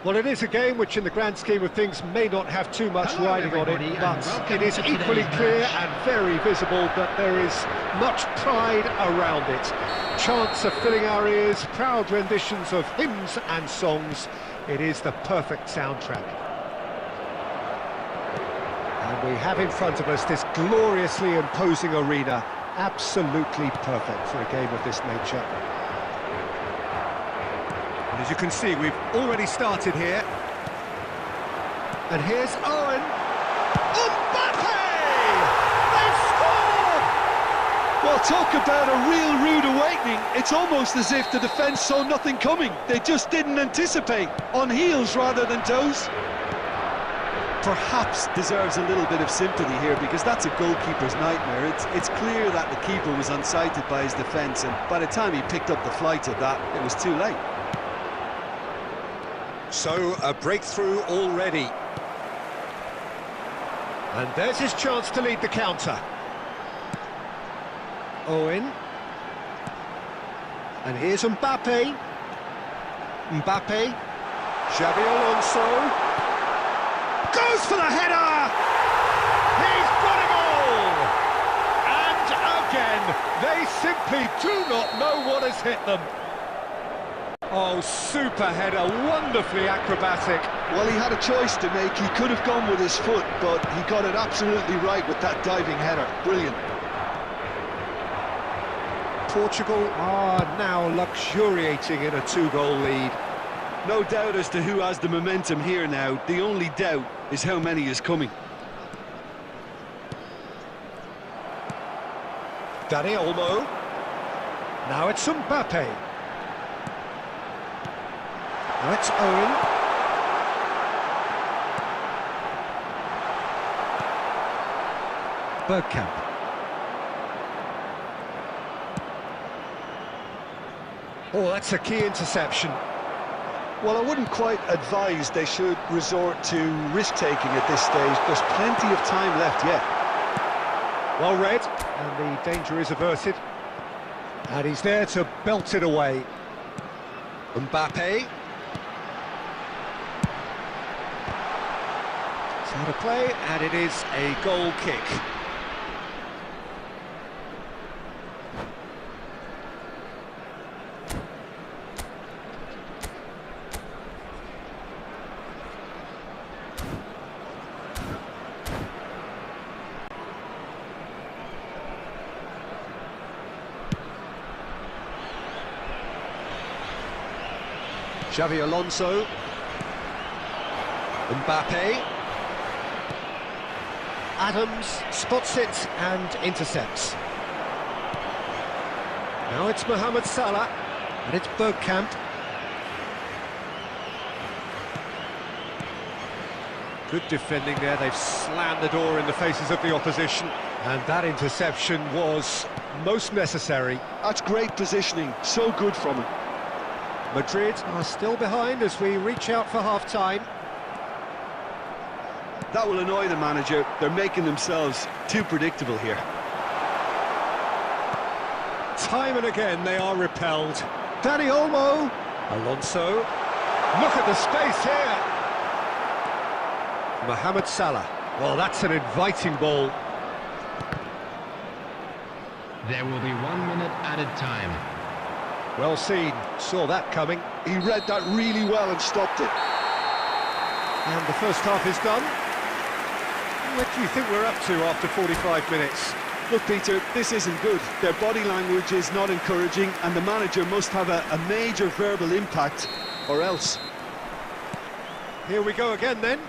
Well, it is a game which in the grand scheme of things may not have too much riding on it, but it is equally clear and very visible that there is much pride around it. Chants are filling our ears, proud renditions of hymns and songs. It is the perfect soundtrack. And we have in front of us this gloriously imposing arena, absolutely perfect for a game of this nature. And as you can see, we've already started here. And here's Owen. Mbappe! They've scored! Well, talk about a real rude awakening. It's almost as if the defence saw nothing coming. They just didn't anticipate. On heels rather than toes. Perhaps deserves a little bit of sympathy here, because that's a goalkeeper's nightmare. It's clear that the keeper was unsighted by his defence, and by the time he picked up the flight of that, it was too late. So, a breakthrough already. And there's his chance to lead the counter. Owen. And here's Mbappe. Mbappe. Xabi Alonso. Goes for the header! He's got it all! And again, they simply do not know what has hit them. Oh, super header, wonderfully acrobatic. Well, he had a choice to make. He could have gone with his foot, but he got it absolutely right with that diving header. Brilliant. Portugal are now luxuriating in a two-goal lead. No doubt as to who has the momentum here now. The only doubt is how many is coming. Dani Olmo. Now it's Mbappe. Now it's Owen. Bergkamp. Oh, that's a key interception. Well, I wouldn't quite advise they should resort to risk-taking at this stage. There's plenty of time left yet. Well read, and the danger is averted. And he's there to belt it away. Mbappe. It's out of play, and it is a goal kick. Xabi Alonso. Mbappe. Adams spots it and intercepts. Now it's Mohamed Salah, and it's Bergkamp. Good defending there, they've slammed the door in the faces of the opposition, and that interception was most necessary. That's great positioning, so good from him. Madrid are still behind as we reach out for half-time. That will annoy the manager. They're making themselves too predictable here. Time and again they are repelled. Dani Olmo. Alonso. Look at the space here. Mohamed Salah. Well, that's an inviting ball. There will be 1 minute added time. Well seen. Saw that coming. He read that really well and stopped it. And the first half is done. What do you think we're up to after 45 minutes? Look, Peter, this isn't good. Their body language is not encouraging, and the manager must have a major verbal impact, or else. Here we go again, then.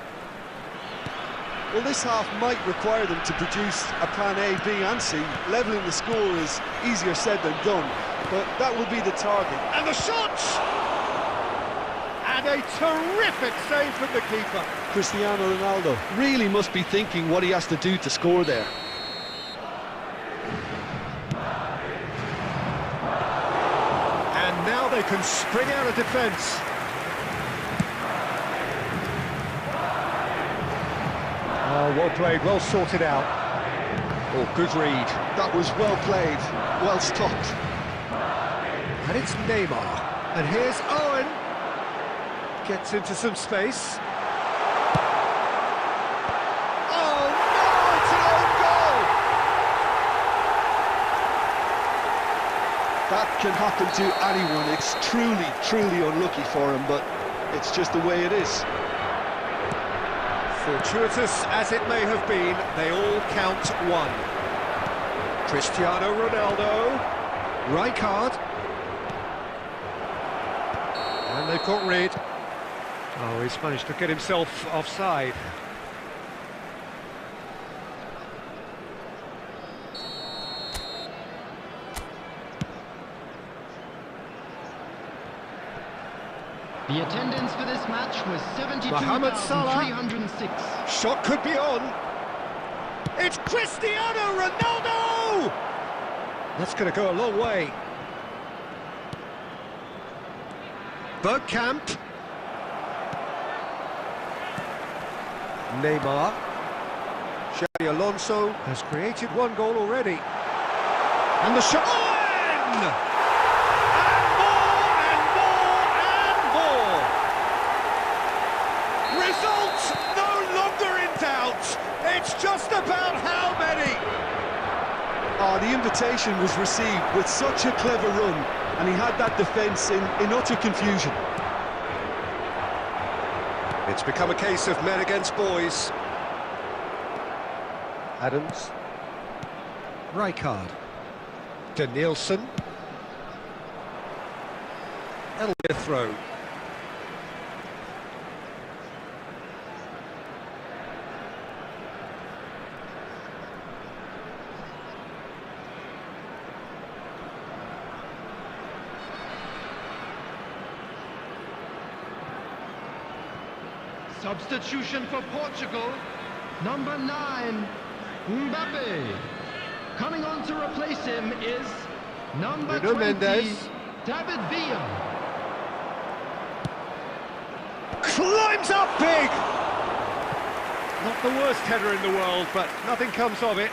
Well, this half might require them to produce a plan A, B and C. Levelling the score is easier said than done, but that will be the target. And the shot! And a terrific save from the keeper. Cristiano Ronaldo really must be thinking what he has to do to score there. And now they can spring out of defence. Oh, well played, well sorted out. Oh, good read. That was well played, well stopped. And it's Neymar. And here's Owen. Gets into some space. Oh no, it's an own goal! That can happen to anyone. It's truly unlucky for him, but it's just the way it is. Fortuitous as it may have been, they all count one. Cristiano Ronaldo, Rijkaard, and they've got rid. Oh, he's managed to get himself offside. The attendance for this match was Mohamed Salah. 72,306. Shot could be on. It's Cristiano Ronaldo! That's going to go a long way. Bergkamp. Neymar. Xabi Alonso has created one goal already. And the shot... Oh, in! Results no longer in doubt. It's just about how many. Oh, the invitation was received with such a clever run, and he had that defence in utter confusion. It's become a case of men against boys. Adams. Rijkaard. Danielson. That'll be a throw. Substitution for Portugal, number 9, Mbappe. Coming on to replace him is number Bruno 20, Mendes. David Villa. Climbs up big! Not the worst header in the world, but nothing comes of it.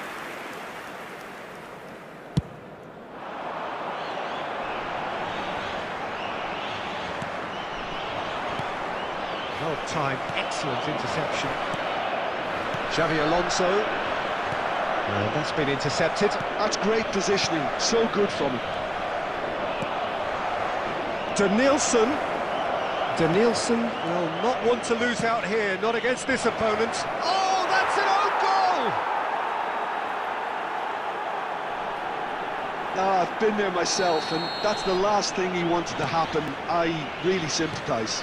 Well timed, excellent interception. Xabi Alonso. That's been intercepted. That's great positioning, so good from him. Danielson. Danielson will not want to lose out here, not against this opponent. Oh, that's an own goal! I've been there myself, and that's the last thing he wanted to happen. I really sympathise.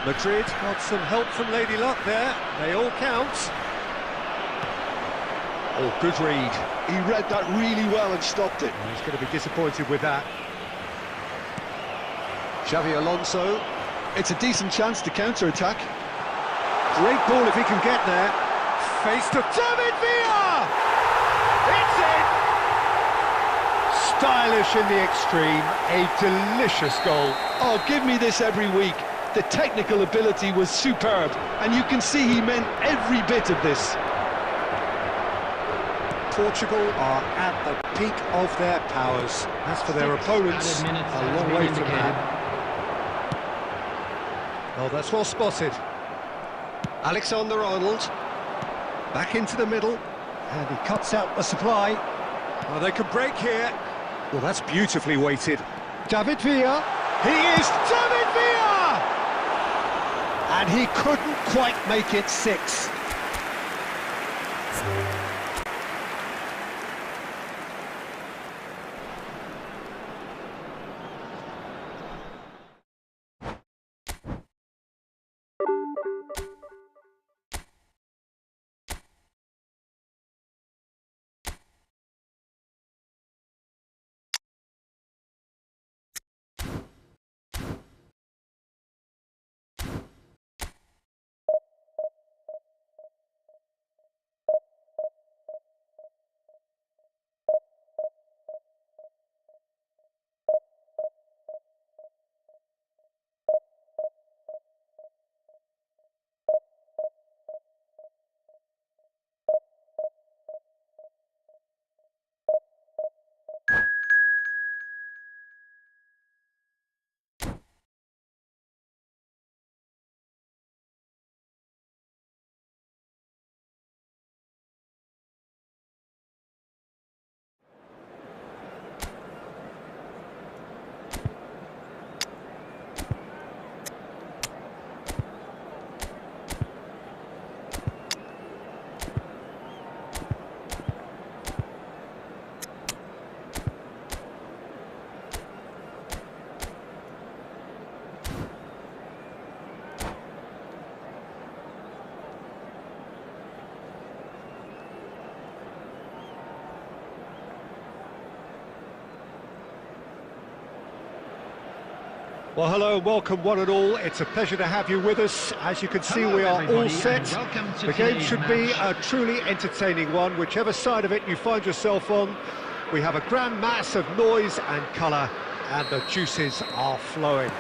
Madrid got some help from Lady Luck there. They all count. Oh, good read. He read that really well and stopped it. He's going to be disappointed with that. Xabi Alonso. It's a decent chance to counter-attack. Great ball if he can get there. Face to David Villa! It's in! Stylish in the extreme. A delicious goal. Oh, give me this every week. The technical ability was superb, and you can see he meant every bit of this. Portugal are at the peak of their powers. As for their opponents, a long way from that. Oh, that's well spotted. Alexander-Arnold. Back into the middle. And he cuts out the supply. Oh, they can break here. Well, that's beautifully weighted. David Villa. He is David Villa! And he couldn't quite make it 6. Well, hello and welcome one and all. It's a pleasure to have you with us. As you can see, Hello, we are all everybody, set. and welcome to The game today's should be match. a truly entertaining one, whichever side of it you find yourself on. We have a grand mass of noise and colour, and the juices are flowing.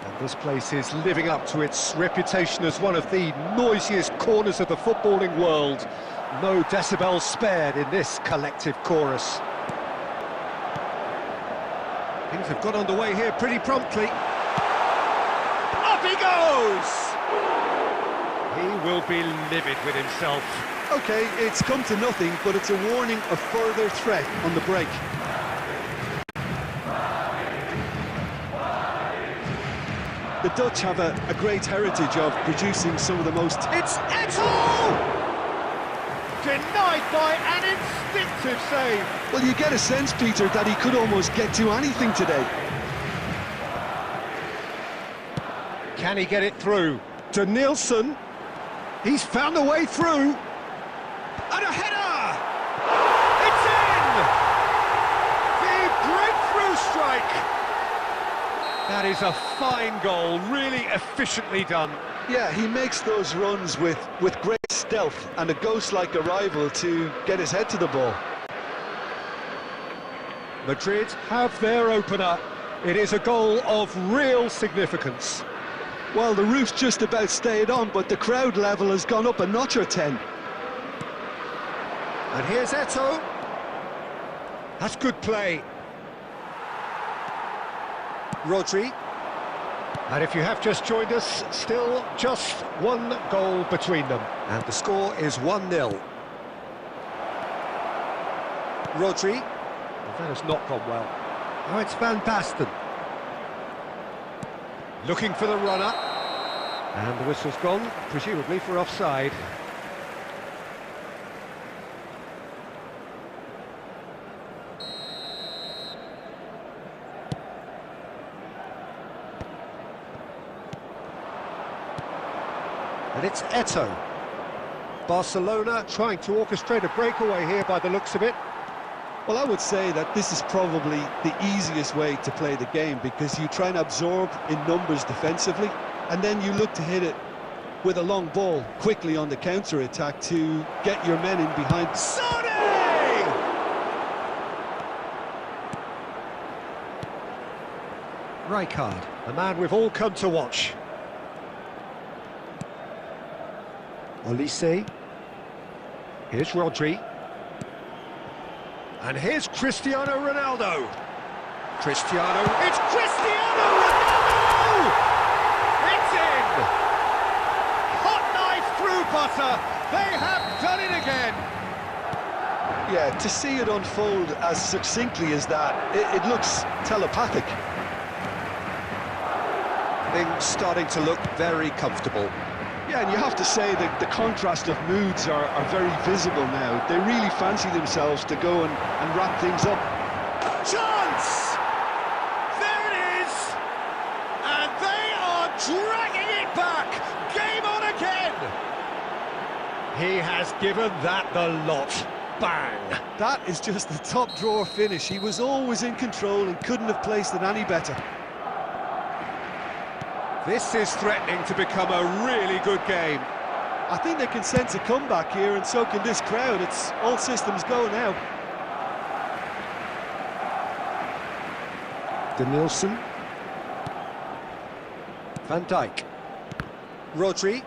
And this place is living up to its reputation as one of the noisiest corners of the footballing world. No decibels spared in this collective chorus. Things have got underway here pretty promptly. Up he goes! He will be livid with himself. OK, it's come to nothing, but it's a warning of further threat on the break. The Dutch have a great heritage of producing some of the most... It's Eto'o! Denied by an instinctive save. Well, you get a sense, Peter, that he could almost get to anything today. Can he get it through? To Nielsen. He's found a way through. And a header! It's in! The breakthrough strike! That is a fine goal, really efficiently done. Yeah, he makes those runs with great stealth and a ghost-like arrival to get his head to the ball. Madrid have their opener. It is a goal of real significance. Well, the roof's just about stayed on, but the crowd level has gone up a notch or 10. And here's Eto'o. That's good play. Rodri. And if you have just joined us, still just one goal between them. And the score is 1-0. Rodri. Well, that has not gone well. Now it's Van Basten. Looking for the runner. And the whistle's gone, presumably for offside. And it's Eto'o. Barcelona trying to orchestrate a breakaway here by the looks of it. Well, I would say that this is probably the easiest way to play the game, because you try and absorb in numbers defensively, and then you look to hit it with a long ball quickly on the counter-attack to get your men in behind. Sonny! Rijkaard, the man we've all come to watch. Olise. Here's Rodri. And here's Cristiano Ronaldo. Cristiano, it's Cristiano Ronaldo! It's in! Hot knife through butter. They have done it again. Yeah, to see it unfold as succinctly as that, it looks telepathic. Things starting to look very comfortable. Yeah, and you have to say that the contrast of moods are very visible now. They really fancy themselves to go and wrap things up. Chance! There it is! And they are dragging it back! Game on again! He has given that the lot. Bang! That is just the top drawer finish. He was always in control and couldn't have placed it any better. This is threatening to become a really good game. I think they can sense a comeback here, and so can this crowd. It's all systems go now. De Nielsen. Van Dijk. Rodri.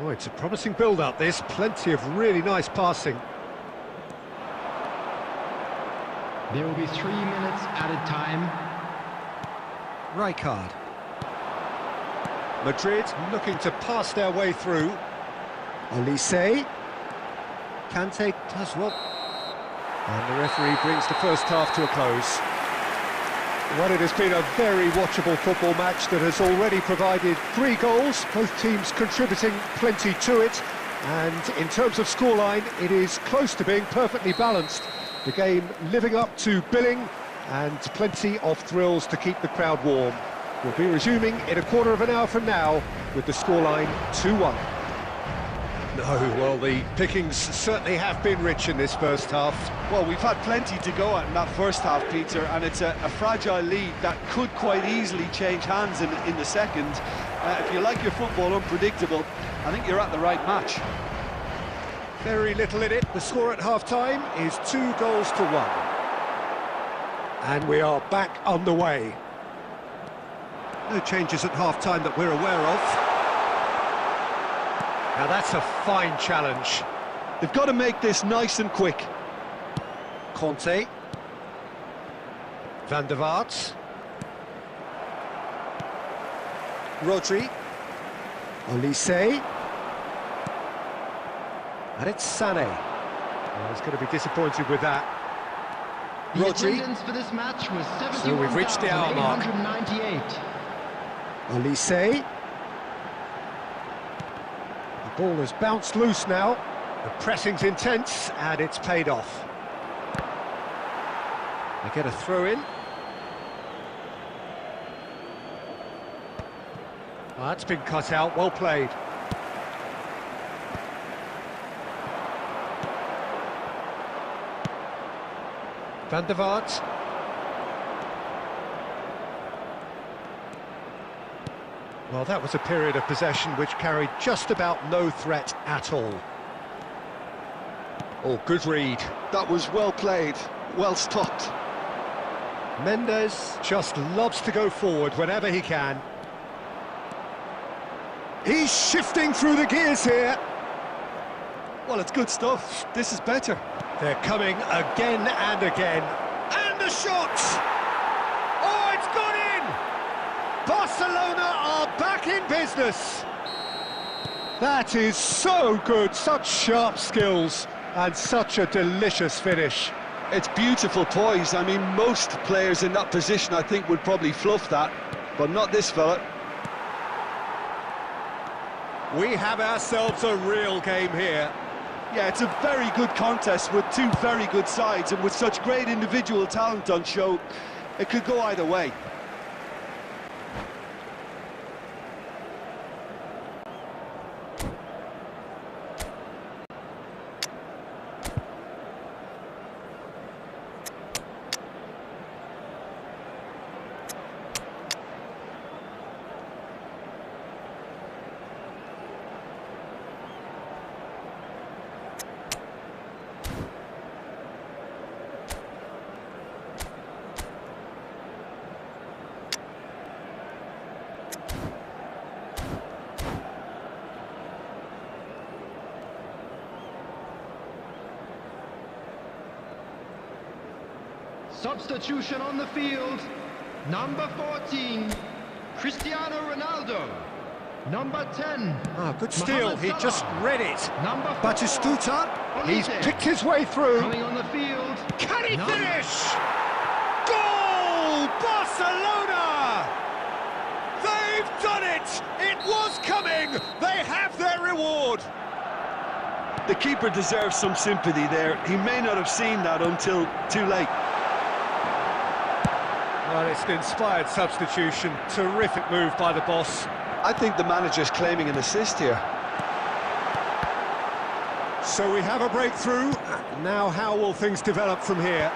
Oh, it's a promising build-up, this. Plenty of really nice passing. There will be 3 minutes added time. Rijkaard. Madrid looking to pass their way through. Olise. Kante does well. And the referee brings the first half to a close. Well, it has been a very watchable football match that has already provided 3 goals, both teams contributing plenty to it. And in terms of scoreline, it is close to being perfectly balanced. The game living up to billing and plenty of thrills to keep the crowd warm. We'll be resuming in a quarter of an hour from now with the scoreline 2-1. No, well, the pickings certainly have been rich in this first half. Well, we've had plenty to go at in that first half, Peter, and it's a fragile lead that could quite easily change hands in the second. If you like your football unpredictable, I think you're at the right match. Very little in it. The score at half-time is 2-1. And we are back on the way. No changes at half-time that we're aware of. Now that's a fine challenge. They've got to make this nice and quick. Conte. Van der Vaart. Rodri. Olise. And it's Sané. Well, he's going to be disappointed with that. The Rodri. attendance for this match was So we've reached the hour mark. 71,898. Olise. The ball has bounced loose now. The pressing's intense, and it's paid off. They get a throw-in. Well, that's been cut out, well played. Van der Vaart. Well, that was a period of possession which carried just about no threat at all. Oh, good read. That was well played, well stopped. Mendes just loves to go forward whenever he can. He's shifting through the gears here. Well, it's good stuff. This is better. They're coming again and again. And a shot! Oh, it's gone in! Barcelona are back in business. That is so good, such sharp skills, and such a delicious finish. It's beautiful poise. I mean, most players in that position, I think, would probably fluff that, but not this fella. We have ourselves a real game here. Yeah, it's a very good contest with two very good sides, and with such great individual talent on show, it could go either way. Substitution on the field. Number 14, Cristiano Ronaldo. Number 10. Ah, good steal, Mohamed he Salah. just read it. Number 4, Batistuta, he's Olise. picked his way through. Coming on the field. Can he Number- finish? Goal! Barcelona! They've done it! It was coming! They have their reward! The keeper deserves some sympathy there. He may not have seen that until too late. Well, it's an inspired substitution. Terrific move by the boss. I think the manager's claiming an assist here. So we have a breakthrough. Now how will things develop from here?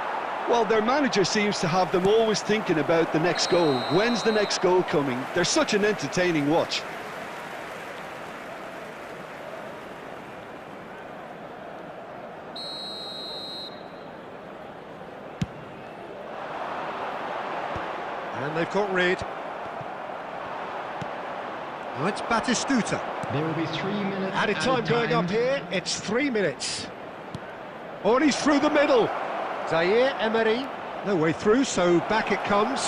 Well, their manager seems to have them always thinking about the next goal. When's the next goal coming? They're such an entertaining watch. And they've got rid. Now it's Batistuta. There will be 3 minutes Added at time a going time. up here. It's 3 minutes. Oh, and he's through the middle. Zaire Emery. No way through, so back it comes.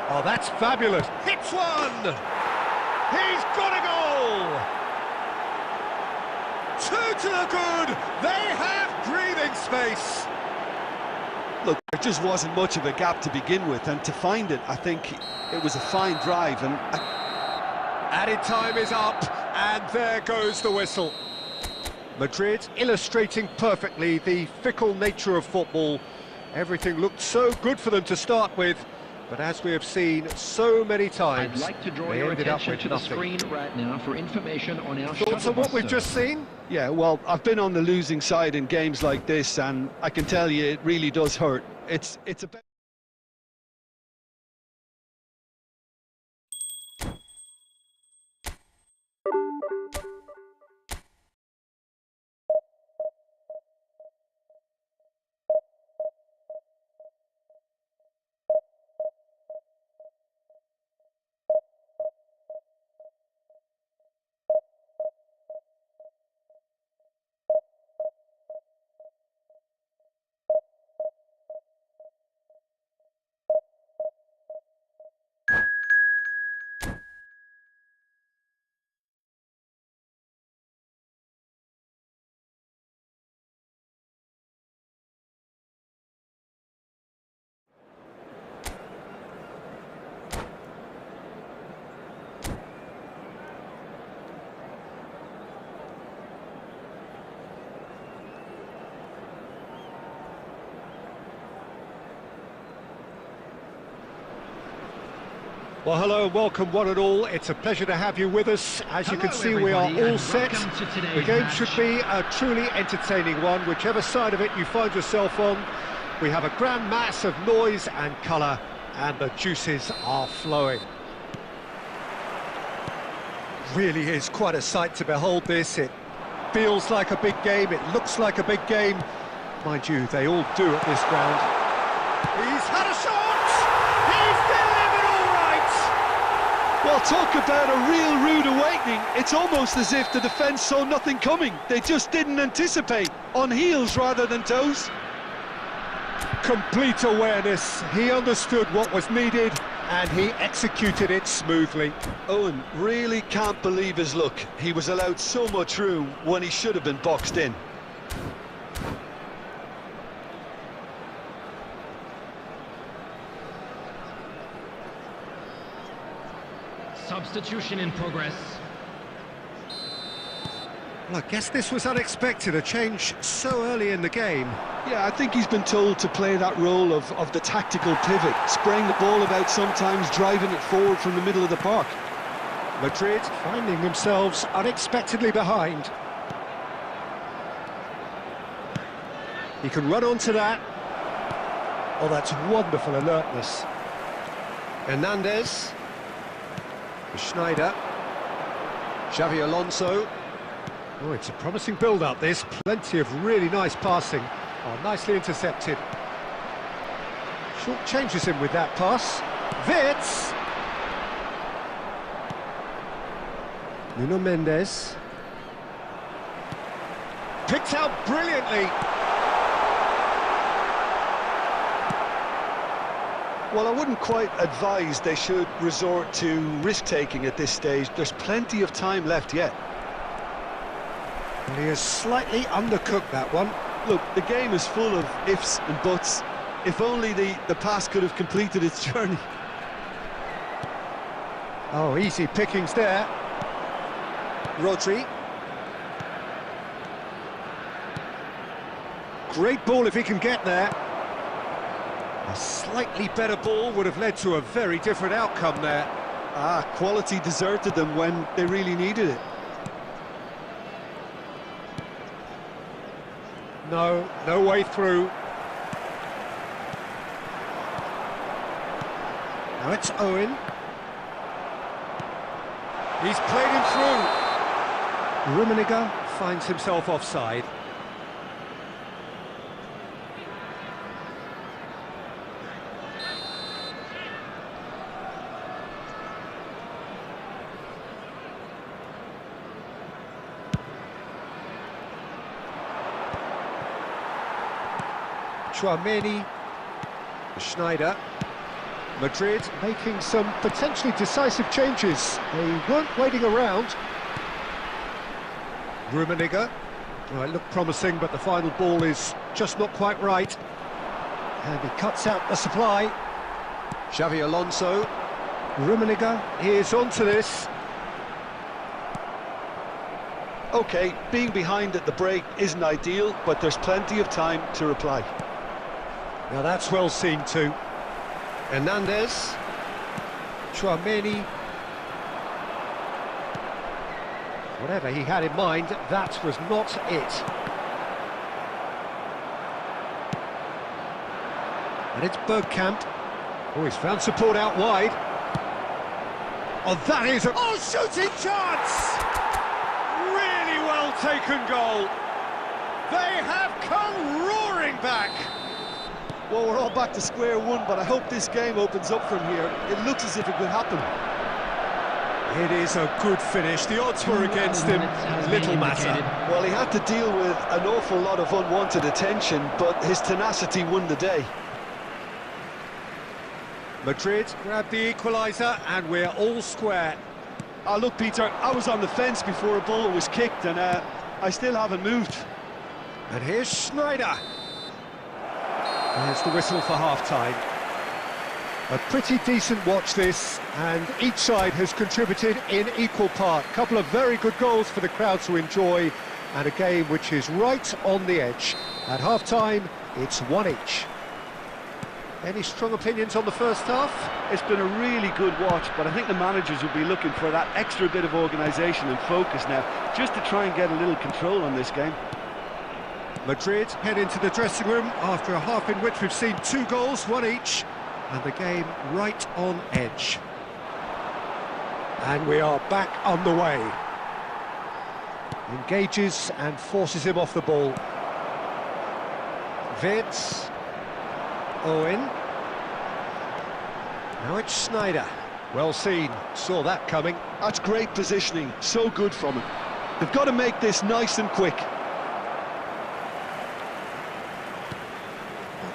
Oh, that's fabulous. Hits one! He's got a goal! 2 to the good. They have breathing space. Look, there just wasn't much of a gap to begin with, and to find it, I think it was a fine drive. And Added time is up, and there goes the whistle. Madrid illustrating perfectly the fickle nature of football. Everything looked so good for them to start with, But as we have seen so many times, I'd like to draw they your ended up attention with to the nothing. screen right now for information on our Thoughts shuttle on what bus we've service. just seen? Yeah, well, I've been on the losing side in games like this, and I can tell you it really does hurt. It's a... Well, hello and welcome one and all. It's a pleasure to have you with us. As you can see, we are everybody, all and set. welcome to today's The game match. should be a truly entertaining one, whichever side of it you find yourself on. We have a grand mass of noise and colour, and the juices are flowing. Really is quite a sight to behold this. It feels like a big game, it looks like a big game. Mind you, they all do at this ground. He's had a shot! He's delivered all right! Well, talk about a real rude awakening. It's almost as if the defence saw nothing coming. They just didn't anticipate. On heels rather than toes. Complete awareness. He understood what was needed and he executed it smoothly. Owen really can't believe his luck. He was allowed so much room when he should have been boxed in. Substitution in progress. Well, I guess this was unexpected, a change so early in the game. Yeah, I think he's been told to play that role of the tactical pivot, spraying the ball about sometimes, driving it forward from the middle of the park. Madrid finding themselves unexpectedly behind. He can run onto that. Oh, that's wonderful alertness. Hernandez. Schneider. Xavi Alonso. Oh, it's a promising build-up, this. Plenty of really nice passing. Oh, nicely intercepted. Short changes him with that pass. Vitz! Nuno Mendes. Picked out brilliantly. Well, I wouldn't quite advise they should resort to risk-taking at this stage. There's plenty of time left yet. He has slightly undercooked that one. Look, the game is full of ifs and buts. If only the pass could have completed its journey. Oh, easy pickings there. Rodri. Great ball if he can get there. A slightly better ball would have led to a very different outcome there. Quality deserted them when they really needed it. No way through. Now it's Owen. He's played him through. Rummenigge finds himself offside. Chouameni, Schneider. Madrid making some potentially decisive changes. They weren't waiting around. Rummenigge. Well, it looked promising, but the final ball is just not quite right. And he cuts out the supply. Xavi Alonso. Rummenigge is onto this. OK, being behind at the break isn't ideal, but there's plenty of time to reply. Now that's well seen too. Hernandez. Chouameni. Whatever he had in mind, that was not it. And it's Bergkamp. Oh, he's found support out wide. Oh, that is a... Oh, shooting chance! Really well taken goal. They have come roaring back. Well, we're all back to square one, but I hope this game opens up from here. It looks as if it could happen. It is a good finish. The odds were against him. Little matter. Well, he had to deal with an awful lot of unwanted attention, but his tenacity won the day. Madrid grabbed the equaliser, and we're all square. Oh, look, Peter, I was on the fence before a ball was kicked, and I still haven't moved. And here's Schneider. There's the whistle for half-time. A pretty decent watch this, and each side has contributed in equal part. A couple of very good goals for the crowd to enjoy, and a game which is right on the edge. At half-time, it's one each. Any strong opinions on the first half? It's been a really good watch, but I think the managers will be looking for that extra bit of organisation and focus now, just to try and get a little control on this game. Madrid head into the dressing room after a half in which we've seen 2 goals, one each, and the game right on edge. And we are back on the way. Engages and forces him off the ball. Wirtz. Owen. Now it's Schneider. Well seen, saw that coming. That's great positioning, so good from him. They've got to make this nice and quick.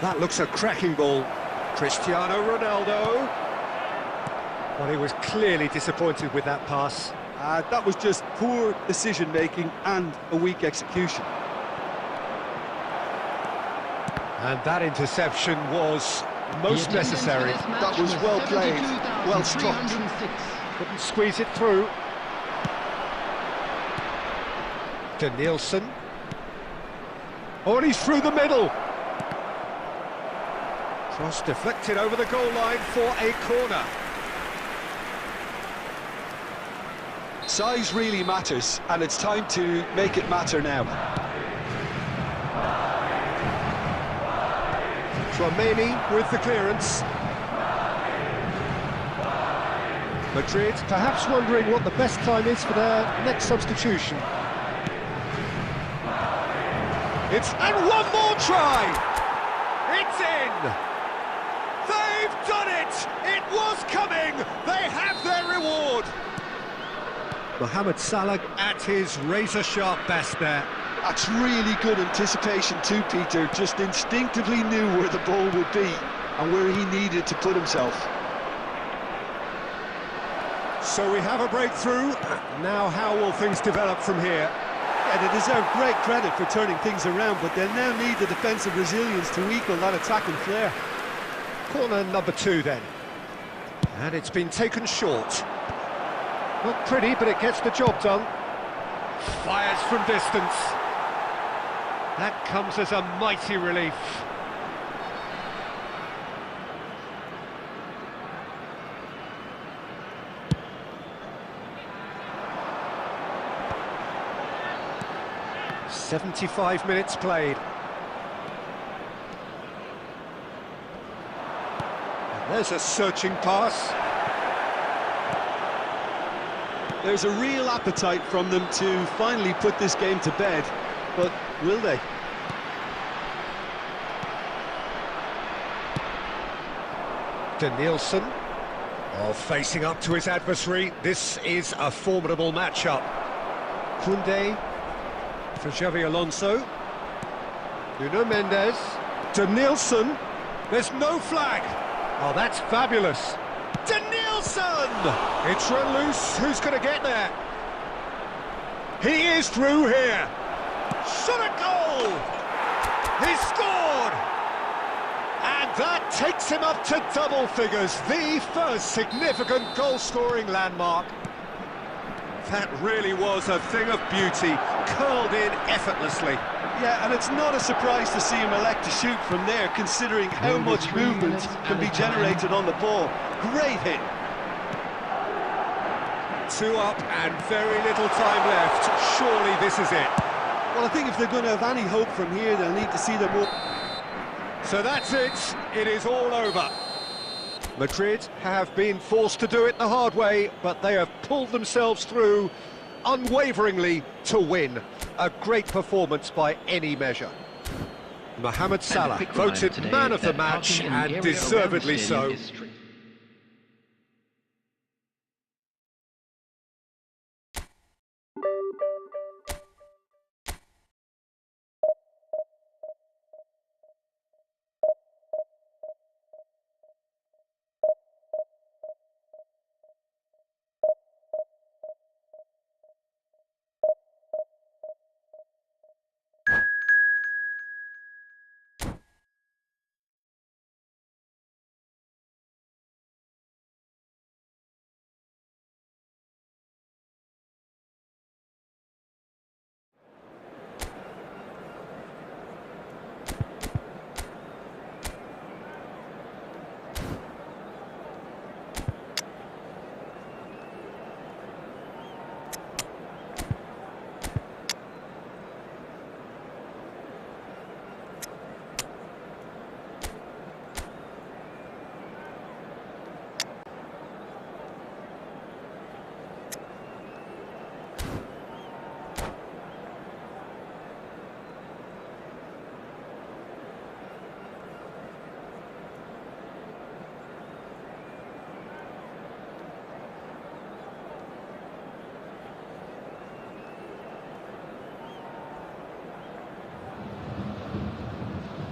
That looks a cracking ball. Cristiano Ronaldo. Well, he was clearly disappointed with that pass. That was just poor decision-making and a weak execution. And that interception was most necessary. That was well played, well struck. Couldn't squeeze it through. Danielson. Oh, and he's through the middle. Cross deflected over the goal line for a corner. Size really matters, and it's time to make it matter now. Chouameni with the clearance. Madrid perhaps wondering what the best time is for their next substitution. And one more try! It's in! They've done it! It was coming! They have their reward! Mohamed Salah at his razor-sharp best there. That's really good anticipation too, Peter. Just instinctively knew where the ball would be and where he needed to put himself. So we have a breakthrough. Now how will things develop from here? Yeah, they deserve great credit for turning things around, but they'll now need the defensive resilience to equal that attacking flair. Corner number 2 then. And it's been taken short. Not pretty, but it gets the job done. Fires from distance. That comes as a mighty relief. "75 minutes played. And there's a searching pass. There's a real appetite from them to finally put this game to bed, but will they? Danielson, facing up to his adversary. This is a formidable matchup. Koundé for Xavi Alonso. Nuno Mendes. Danielson. There's no flag. Oh, that's fabulous. Danielson! It's run loose. Who's going to get there? He is through here. Shot a goal! He scored! And that takes him up to double figures. The first significant goal-scoring landmark. That really was a thing of beauty, curled in effortlessly. Yeah, and it's not a surprise to see him elect to shoot from there, considering how much movement can be generated on the ball. Great hit. 2 up and very little time left. Surely this is it. Well, I think if they're going to have any hope from here, they'll need to see them more. So that's it. It is all over. Madrid have been forced to do it the hard way, but they have pulled themselves through unwaveringly to win. A great performance by any measure. Mohamed Salah voted man of the match, and deservedly so.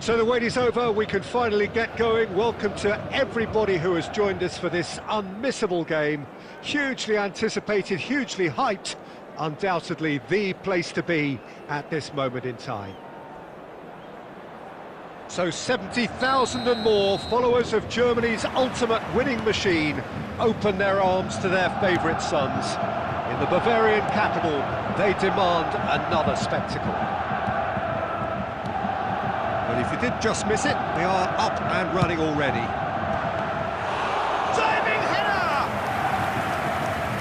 So the wait is over, we can finally get going. Welcome to everybody who has joined us for this unmissable game. Hugely anticipated, hugely hyped, undoubtedly the place to be at this moment in time. So 70,000 and more followers of Germany's ultimate winning machine open their arms to their favourite sons. In the Bavarian capital, they demand another spectacle. But if you did just miss it, we are up and running already. Diving header!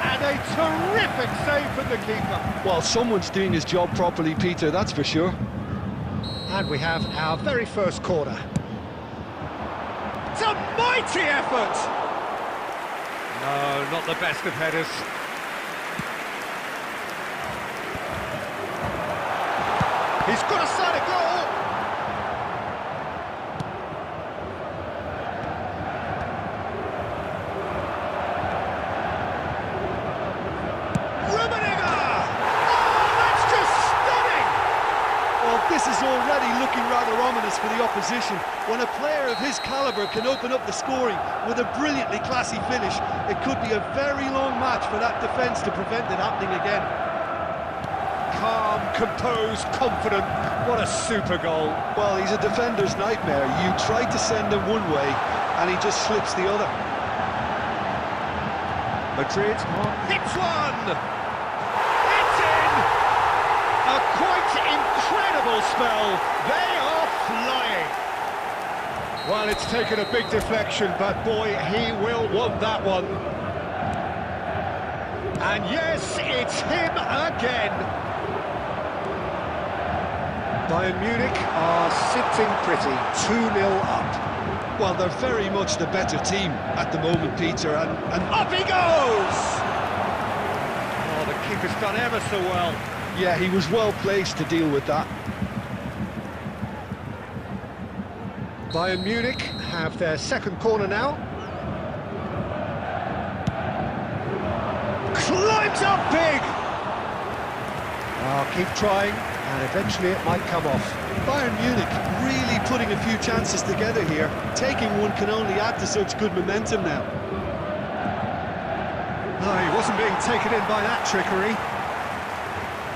And a terrific save from the keeper. Well, someone's doing his job properly, Peter, that's for sure. And we have our very first corner. It's a mighty effort! No, not the best of headers. He's got a side of goal! This is already looking rather ominous for the opposition. When a player of his calibre can open up the scoring with a brilliantly classy finish, it could be a very long match for that defence to prevent it happening again. Calm, composed, confident. What a super goal. Well, he's a defender's nightmare. You try to send him one way, and he just slips the other. Madrid hits one! It's in! A quite incredible spell. They are flying. Well, it's taken a big deflection, but boy, he will want that one. And yes, it's him again. Bayern Munich are sitting pretty, 2-0 up. Well, they're very much the better team at the moment, Peter, and up he goes! Oh, the keeper's done ever so well. Yeah, he was well placed to deal with that. Bayern Munich have their second corner now. Climbs up big! Oh, keep trying, and eventually it might come off. Bayern Munich really putting a few chances together here. Taking one can only add to such good momentum now. No, he wasn't being taken in by that trickery.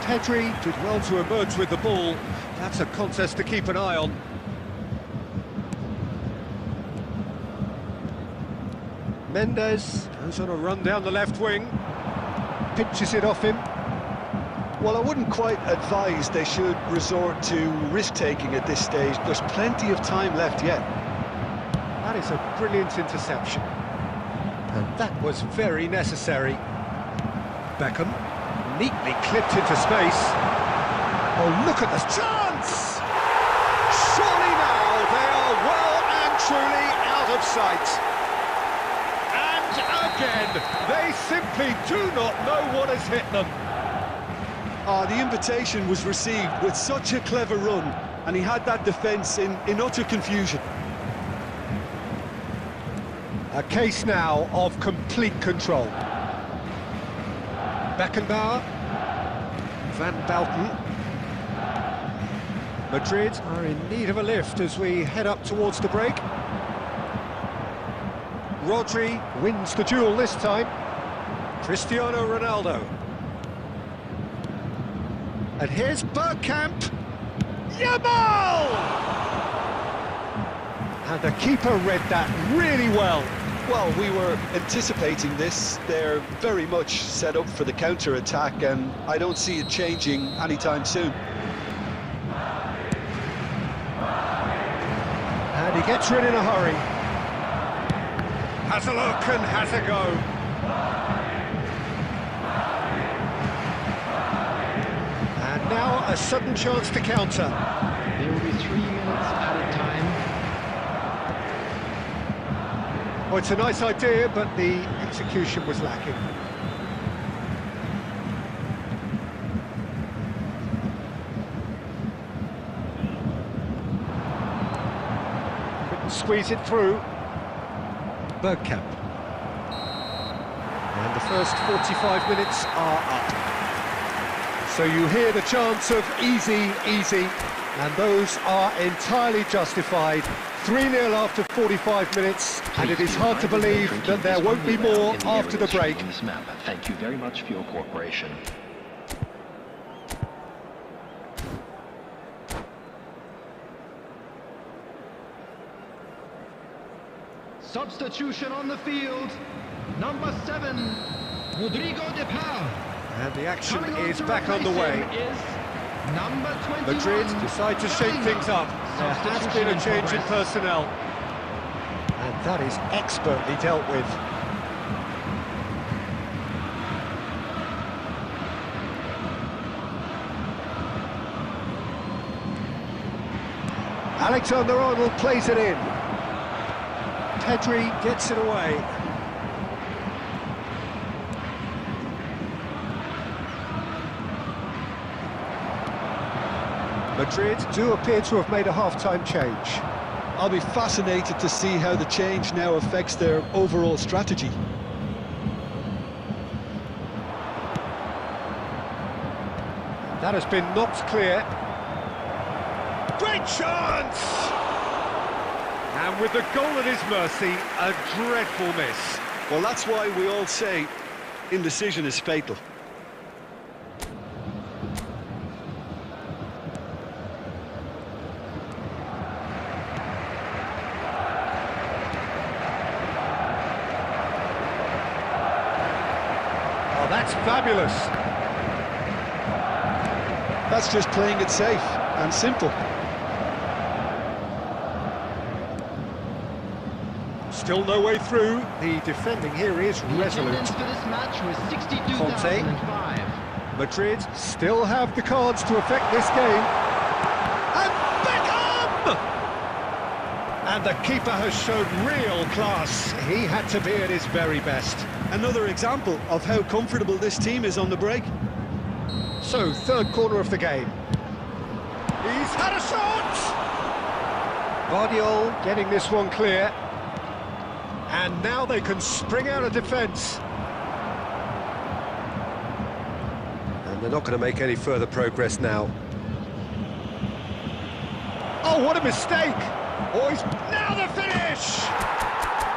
Pedri did well to emerge with the ball. That's a contest to keep an eye on. Mendes goes on a run down the left wing. Pinches it off him. Well, I wouldn't quite advise they should resort to risk-taking at this stage. There's plenty of time left yet. That is a brilliant interception. And that was very necessary. Beckham, neatly clipped into space. Oh, look at this chance! Surely now they are well and truly out of sight. And again, they simply do not know what has hit them. The invitation was received with such a clever run, and he had that defence in utter confusion. A case now of complete control. Beckenbauer, Van Belten. Madrid are in need of a lift as we head up towards the break. Rodri wins the duel this time. Cristiano Ronaldo. And here's Bergkamp. Yamal! And the keeper read that really well. Well, we were anticipating this. They're very much set up for the counter-attack, and I don't see it changing anytime soon. And he gets rid in a hurry. Has a look and has a go. And now a sudden chance to counter. There will be 3 minutes added time. Well, it's a nice idea, but the execution was lacking. Couldn't squeeze it through. Bergkamp. And the first 45 minutes are up. So you hear the chants of easy, easy, and those are entirely justified. 3-0 after 45 minutes, and it is hard to believe that there won't be more after the break. Thank you very much for your cooperation. Substitution on the field. Number 7, Rodrigo de Paul. And the action is back on the way. Is number 21. Madrid decide to shake things up. There has been a change in personnel. And that is expertly dealt with. Alexander-Arnold plays it in. Pedri gets it away. Madrid do appear to have made a half-time change. I'll be fascinated to see how the change now affects their overall strategy. That has been knocked clear. Great chance! And with the goal at his mercy, a dreadful miss. Well, that's why we all say indecision is fatal. Oh, that's fabulous. That's just playing it safe and simple. Still no way through. The defending here is resolute. The attendance for this match was 62,005. Madrid still have the cards to affect this game. And Beckham! And the keeper has shown real class. He had to be at his very best. Another example of how comfortable this team is on the break. So, third corner of the game. He's had a shot! Guardiola getting this one clear. And now they can spring out of defence. And they're not going to make any further progress now. Oh, what a mistake! Oh, now the finish!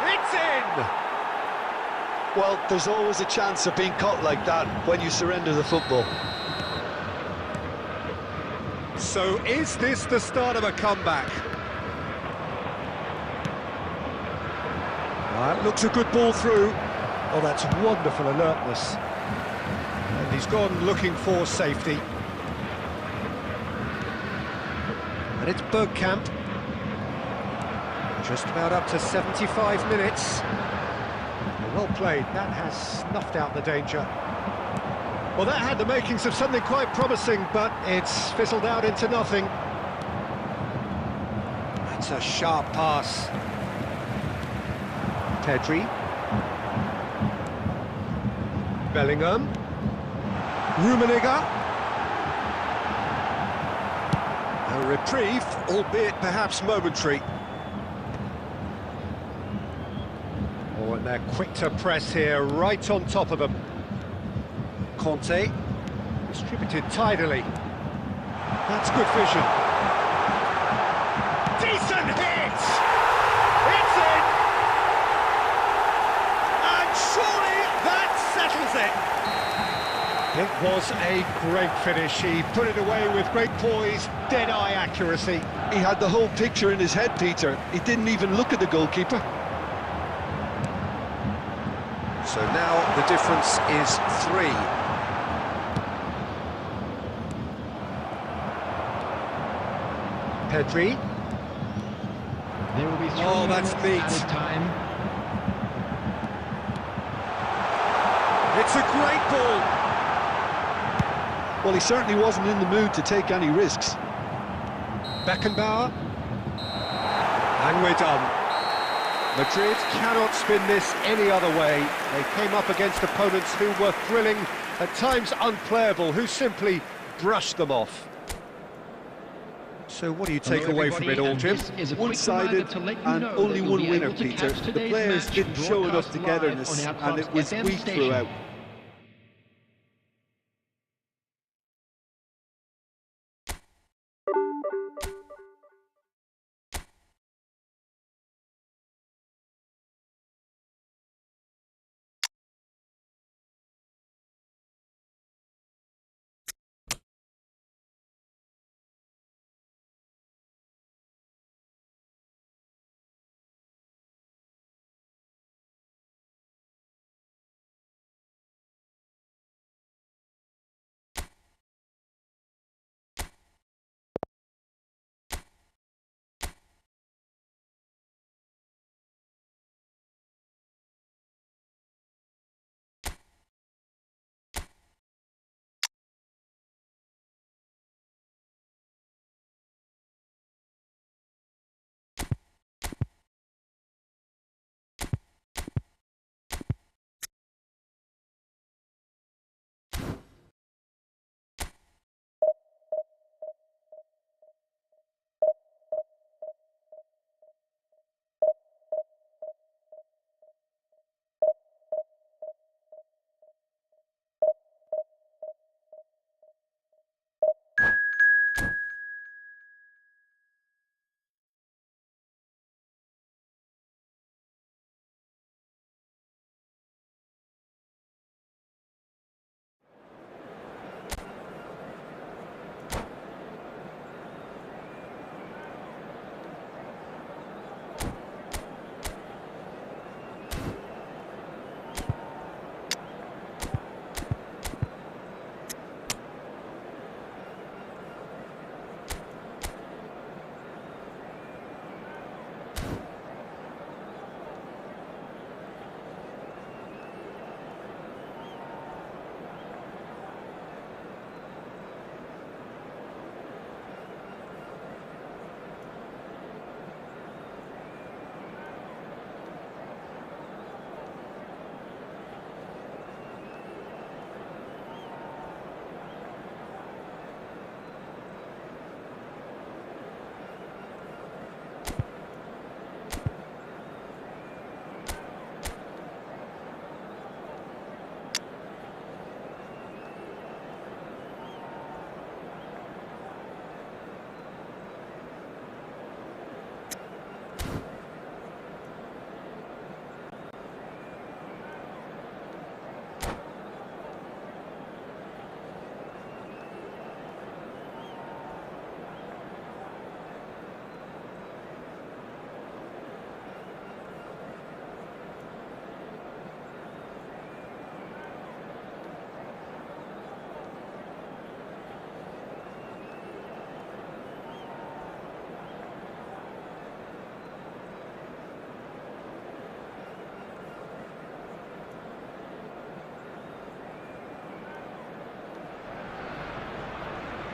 It's in! Well, there's always a chance of being caught like that when you surrender the football. So is this the start of a comeback? That looks a good ball through. Oh, that's wonderful alertness. And He's gone looking for safety. And it's Bergkamp. Just about up to 75 minutes. Well played, that has snuffed out the danger. Well, that had the makings of something quite promising, but it's fizzled out into nothing. That's a sharp pass. Pedri. Bellingham. Rummenigge. A reprieve, albeit perhaps momentary. Oh, and they're quick to press here, right on top of them. Conte, distributed tidily. That's good vision. Decent hit! It's in! And surely that settles it! It was a great finish. He put it away with great poise, dead-eye accuracy. He had the whole picture in his head, Peter. He didn't even look at the goalkeeper. So now the difference is 3. Pedri. There will be 3 Oh, that's minutes neat. added time. It's a great ball. Well, he certainly wasn't in the mood to take any risks. Beckenbauer. And we're done. Madrid cannot spin this any other way. They came up against opponents who were thrilling, at times unplayable, who simply brushed them off. So what do you take Hello, away from it all, everybody, Jim? and this is a quick One-sided reminder to let you and know only that you'll one be winner, able to Peter. catch The today's players match didn't show enough broadcast live togetherness, on our and it club's was FM weak station. throughout.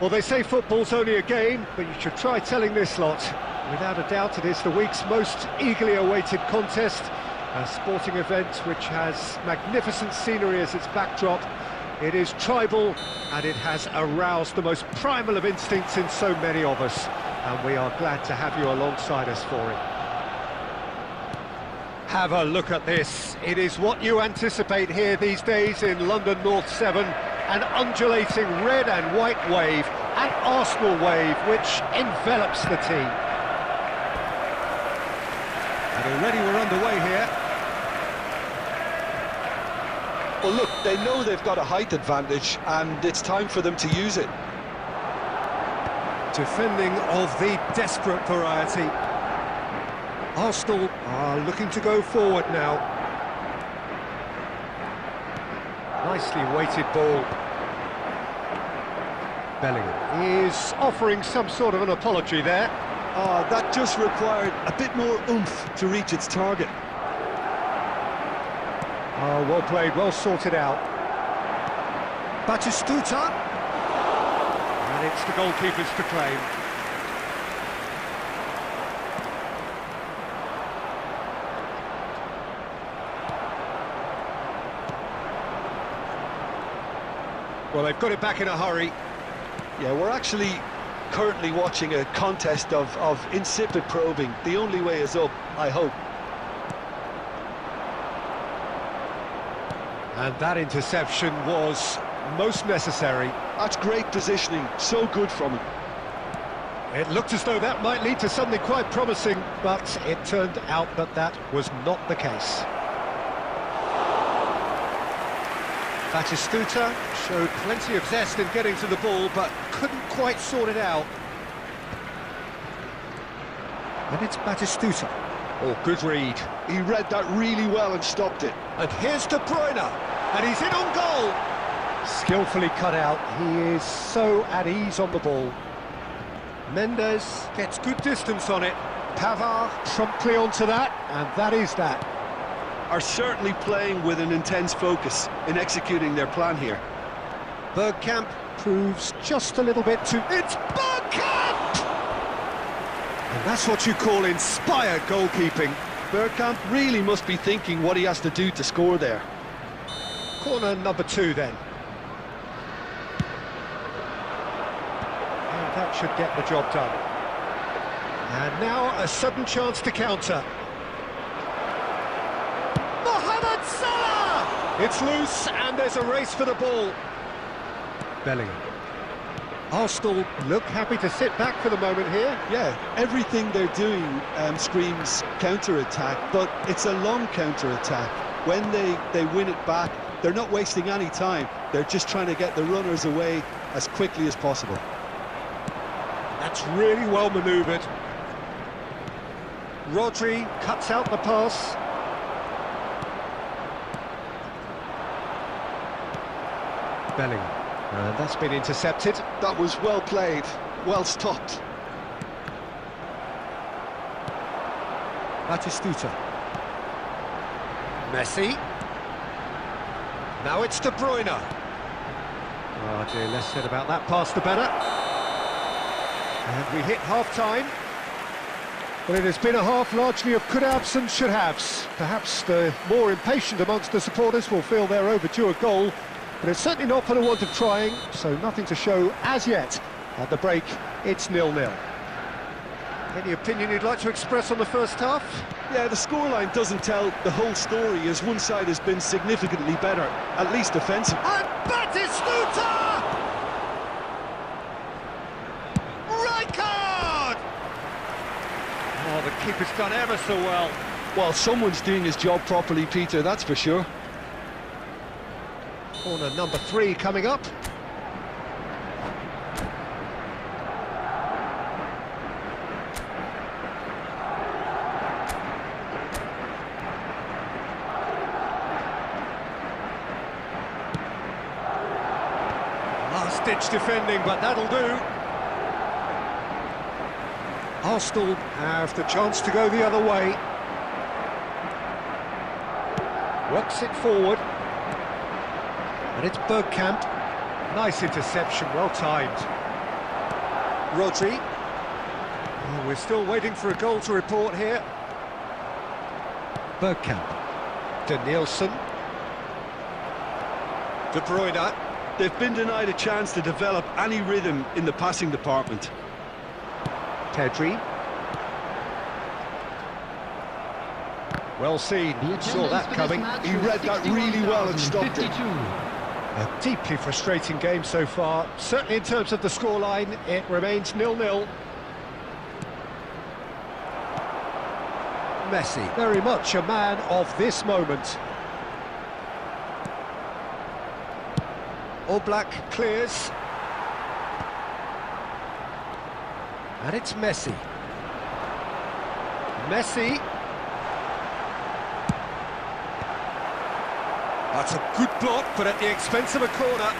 Well, they say football's only a game, but you should try telling this lot. Without a doubt, it is the week's most eagerly awaited contest, a sporting event which has magnificent scenery as its backdrop. It is tribal, and it has aroused the most primal of instincts in so many of us, and we are glad to have you alongside us for it. Have a look at this. It is what you anticipate here these days in London North 7, an undulating red and white wave, an Arsenal wave which envelops the team. And already we're underway here. Well, look, they know they've got a height advantage, and it's time for them to use it. Defending of the desperate variety. Arsenal are looking to go forward now. Nicely weighted ball. Bellingham is offering some sort of an apology there. That just required a bit more oomph to reach its target. Oh, well played, well sorted out. Batistuta. And it's the goalkeepers to claim. Well, they've got it back in a hurry. Yeah, we're actually currently watching a contest of insipid probing. The only way is up, I hope. And that interception was most necessary. That's great positioning, so good from him. It looked as though that might lead to something quite promising, but it turned out that that was not the case. Batistuta showed plenty of zest in getting to the ball, but couldn't quite sort it out. And it's Batistuta. Oh, good read. He read that really well and stopped it. And here's De Bruyne, and he's in on goal. Skillfully cut out. He is so at ease on the ball. Mendes gets good distance on it. Pavard promptly onto that, and that is that. Are certainly playing with an intense focus in executing their plan here. Bergkamp proves just a little bit too... It's Bergkamp! And that's what you call inspired goalkeeping. Bergkamp really must be thinking what he has to do to score there. Corner number 2 then. And that should get the job done. And now a sudden chance to counter. Mohamed Salah! It's loose and there's a race for the ball. Bellingham. Arsenal look happy to sit back for the moment here. Yeah, everything they're doing screams counter-attack, but it's a long counter-attack. When they win it back, they're not wasting any time. They're just trying to get the runners away as quickly as possible. That's really well manoeuvred. Rodri cuts out the pass. Bellingham. And that's been intercepted. That was well played, well stopped. Batistuta. Messi. Now it's De Bruyne. Oh dear, less said about that pass the better. And we hit half-time. Well, it has been a half largely of could-haves and should-haves. Perhaps the more impatient amongst the supporters will feel they're overdue a goal, but it's certainly not for the want of trying, so nothing to show as yet. At the break, it's 0-0. Any opinion you'd like to express on the first half? Yeah, the scoreline doesn't tell the whole story, as one side has been significantly better, at least defensively. And Batistuta! Right card! Oh, the keeper's done ever so well. Well, someone's doing his job properly, Peter, that's for sure. Corner number 3 coming up. Last-ditch defending, but that'll do. Arsenal have the chance to go the other way. Works it forward. And it's Bergkamp. Nice interception, well timed. Rodri. Oh, we're still waiting for a goal to report here. Bergkamp. Danielson. De Bruyne. They've been denied a chance to develop any rhythm in the passing department. Pedri. Well seen, The saw that attendance for this coming. match He was read that really well and stopped it. 61,052. A deeply frustrating game so far. Certainly in terms of the scoreline, it remains 0-0. Messi, very much a man of this moment. Oblak clears. And it's Messi. Messi. That's a good block, but at the expense of a corner.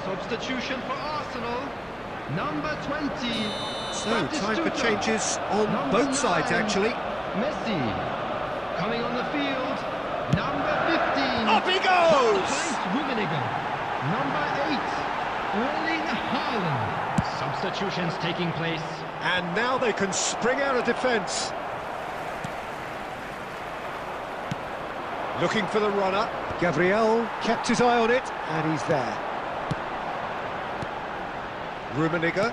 Substitution for Arsenal, number 20. So, time for Batistuta. changes on Number both sides, 9, actually. Messi. Coming on the field, number 15. Up he goes! Rummenigge. Number 8, Erling Haaland. Substitutions taking place. And now they can spring out of defence. Looking for the runner. Gabriel kept his eye on it, and he's there. Rummenigge.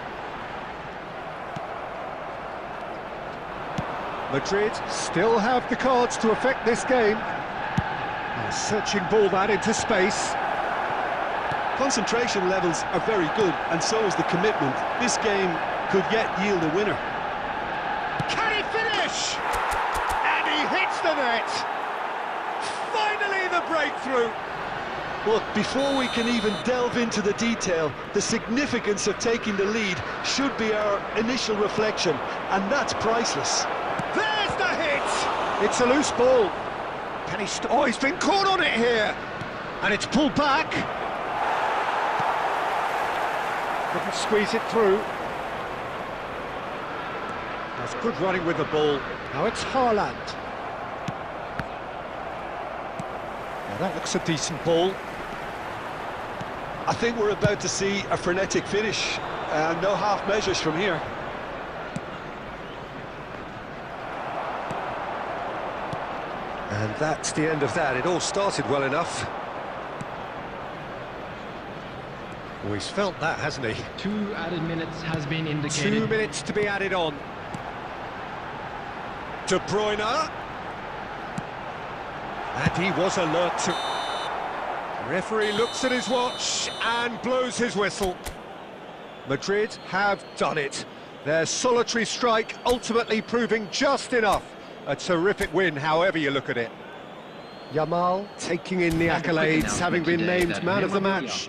Madrid still have the cards to affect this game. A searching ball that into space. Concentration levels are very good, and so is the commitment. This game could yet yield a winner. Can he finish? And he hits the net. Finally the breakthrough. Look, before we can even delve into the detail, the significance of taking the lead should be our initial reflection, and that's priceless. There's the hit! It's a loose ball. Can he oh, he's been caught on it here. And it's pulled back. Couldn't squeeze it through. That's good running with the ball. Now it's Haaland. Now that looks a decent ball. I think we're about to see a frenetic finish, no half measures from here. And that's the end of that. It all started well enough. Oh, he's felt that, hasn't he? 2 added minutes has been indicated. 2 minutes to be added on. De Bruyne. And he was alert to... The referee looks at his watch and blows his whistle. Madrid have done it. Their solitary strike ultimately proving just enough. A terrific win, however you look at it. Yamal taking in the And a quick accolades, announcement having been today named that man of the memorabilia match.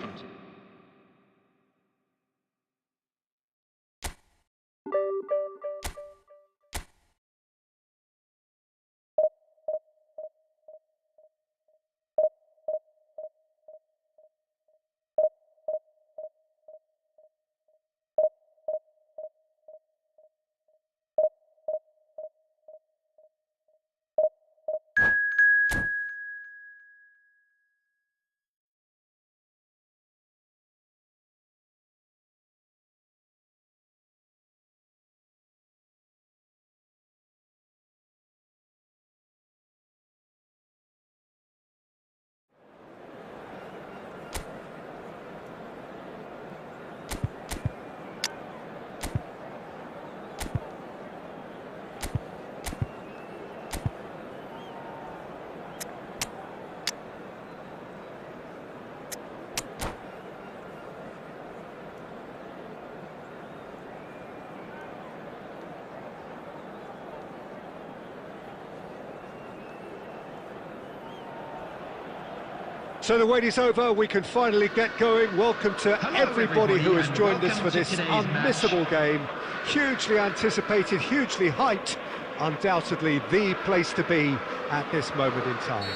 So the wait is over, we can finally get going. Welcome to everybody who has joined us for this unmissable game. Hugely anticipated, hugely hyped. Undoubtedly the place to be at this moment in time.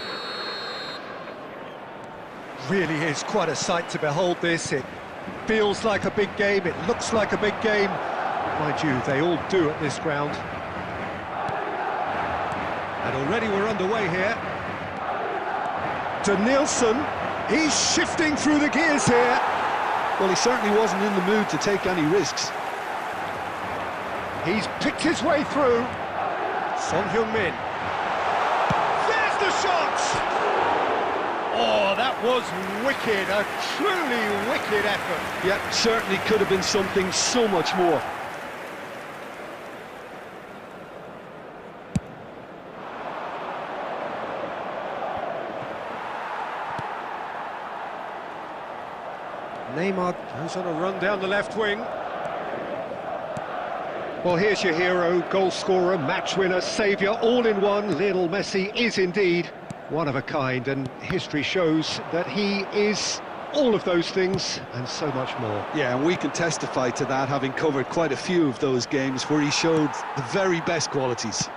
Really is quite a sight to behold this. It feels like a big game, it looks like a big game. Mind you, they all do at this ground. And already we're underway here. Nielsen, he's shifting through the gears here. Well, he certainly wasn't in the mood to take any risks. He's picked his way through. Son Heung-min. There's the shot! Oh, that was wicked, a truly wicked effort. Yeah, certainly could have been something so much more. Neymar goes on a run down the left wing. Well, here's your hero, goal scorer, match winner, saviour, all in one. Lionel Messi is indeed one of a kind, and history shows that he is all of those things and so much more. Yeah, and we can testify to that, having covered quite a few of those games where he showed the very best qualities.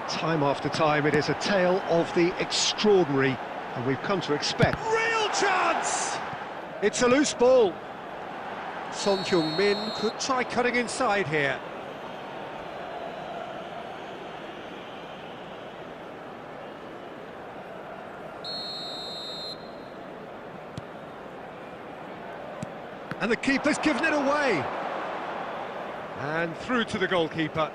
Time after time, it is a tale of the extraordinary, and we've come to expect. Real chance! It's a loose ball. Son Heung-min could try cutting inside here. And the keeper's given it away. And through to the goalkeeper.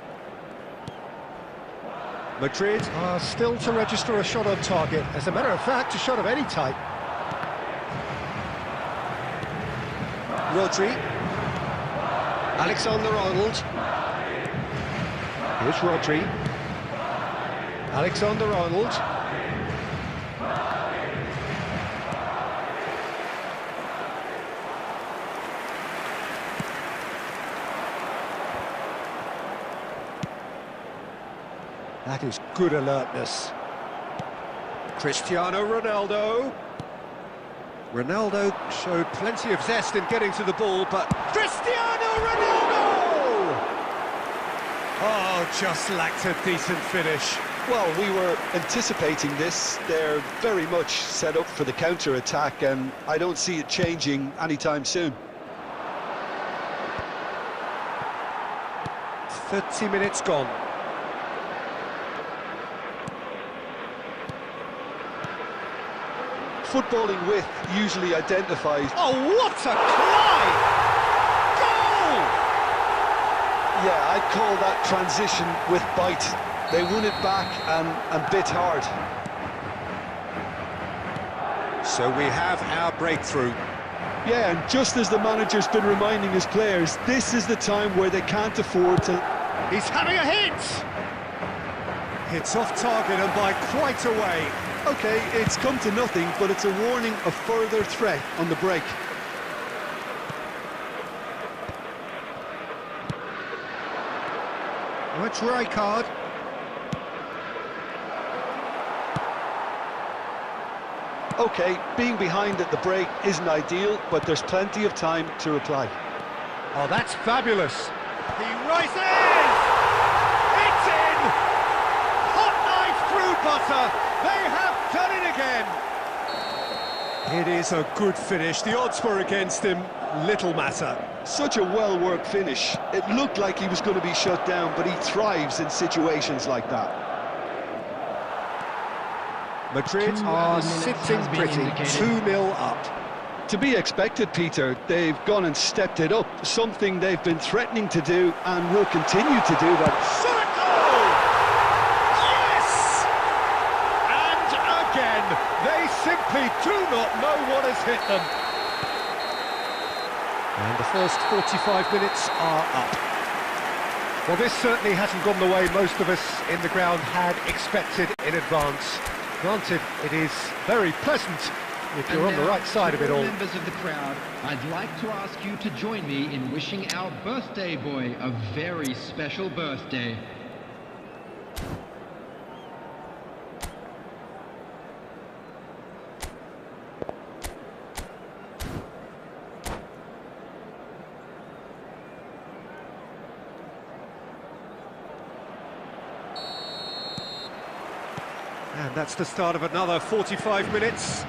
Madrid are still to register a shot on target. As a matter of fact, a shot of any type. Rodri. Alexander-Arnold. Here's Rodri. Alexander-Arnold. That is good alertness. Cristiano Ronaldo. Ronaldo showed plenty of zest in getting to the ball, but Cristiano Ronaldo! Oh, just lacked a decent finish. Well, we were anticipating this. They're very much set up for the counter-attack, and I don't see it changing anytime soon. 30 minutes gone. Footballing width usually identifies... Oh, what a climb! Goal! Yeah, I'd call that transition with bite. They won it back and bit hard. So we have our breakthrough. Yeah, and just as the manager's been reminding his players, this is the time where they can't afford to... He's having a hit! It's off target and by quite a way. OK, it's come to nothing, but it's a warning of further threat on the break. Oh, it's Rijkaard. OK, being behind at the break isn't ideal, but there's plenty of time to reply. Oh, that's fabulous. He rises! It's in! Hot knife through butter! They have done it again! It is a good finish. The odds were against him. Little matter. Such a well-worked finish. It looked like he was going to be shut down, but he thrives in situations like that. Madrid are sitting pretty, 2-0 up. To be expected, Peter. They've gone and stepped it up, something they've been threatening to do and will continue to do that. Shot a goal! Yes! And again, they simply do not know what has hit them. And the first 45 minutes are up. Well, this certainly hasn't gone the way most of us in the ground had expected in advance. Granted, it is very pleasant if you're on the right side of it all. Members of the crowd, I'd like to ask you to join me in wishing our birthday boy a very special birthday. And that's the start of another 45 minutes.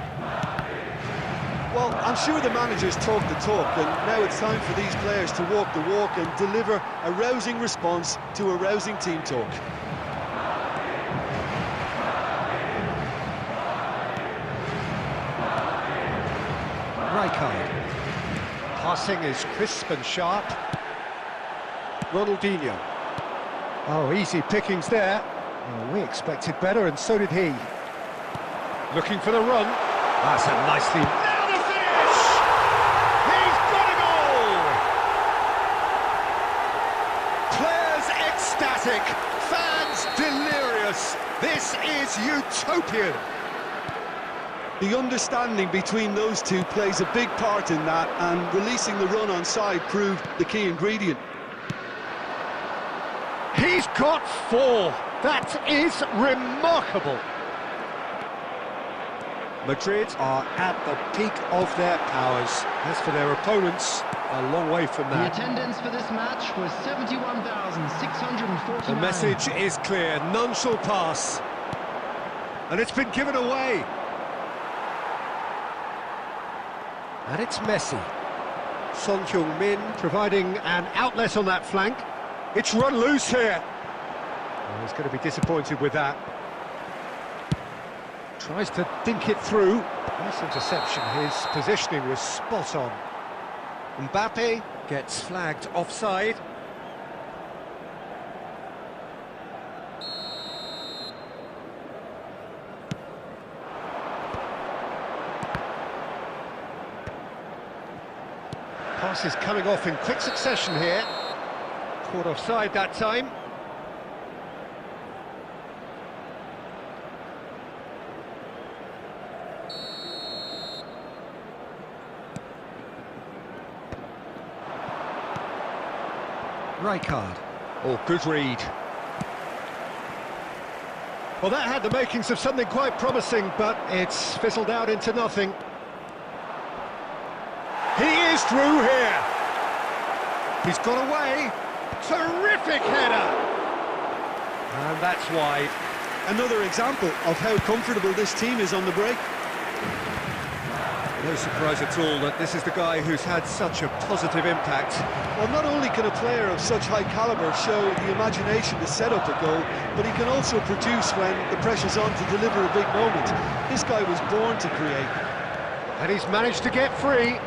Well, I'm sure the managers talk the talk, and now it's time for these players to walk the walk and deliver a rousing response to a rousing team talk. Rijkaard. Passing is crisp and sharp. Ronaldinho. Oh, easy pickings there. Oh, we expected better, and so did he. Looking for the run. That's a nicely... Now the finish! He's got a goal! Players ecstatic, fans delirious. This is utopian. The understanding between those two plays a big part in that, and releasing the run on side proved the key ingredient. He's got 4. That is remarkable. Madrid are at the peak of their powers. As for their opponents, a long way from that. The attendance for this match was 71,649. The message is clear, none shall pass. And it's been given away. And it's Messi. Son Heung-min providing an outlet on that flank. It's run loose here. Oh, he's going to be disappointed with that. Tries to dink it through. Nice interception. His positioning was spot on. Mbappe gets flagged offside. Pass is coming off in quick succession here. Caught offside that time. Rijkaard. Oh, good read. Well, that had the makings of something quite promising, but it's fizzled out into nothing. He is through here. He's got away. Terrific header. And that's wide. Another example of how comfortable this team is on the break. No surprise at all that this is the guy who's had such a positive impact. Well, not only can a player of such high calibre show the imagination to set up a goal, but he can also produce when the pressure's on to deliver a big moment. This guy was born to create. And he's managed to get free.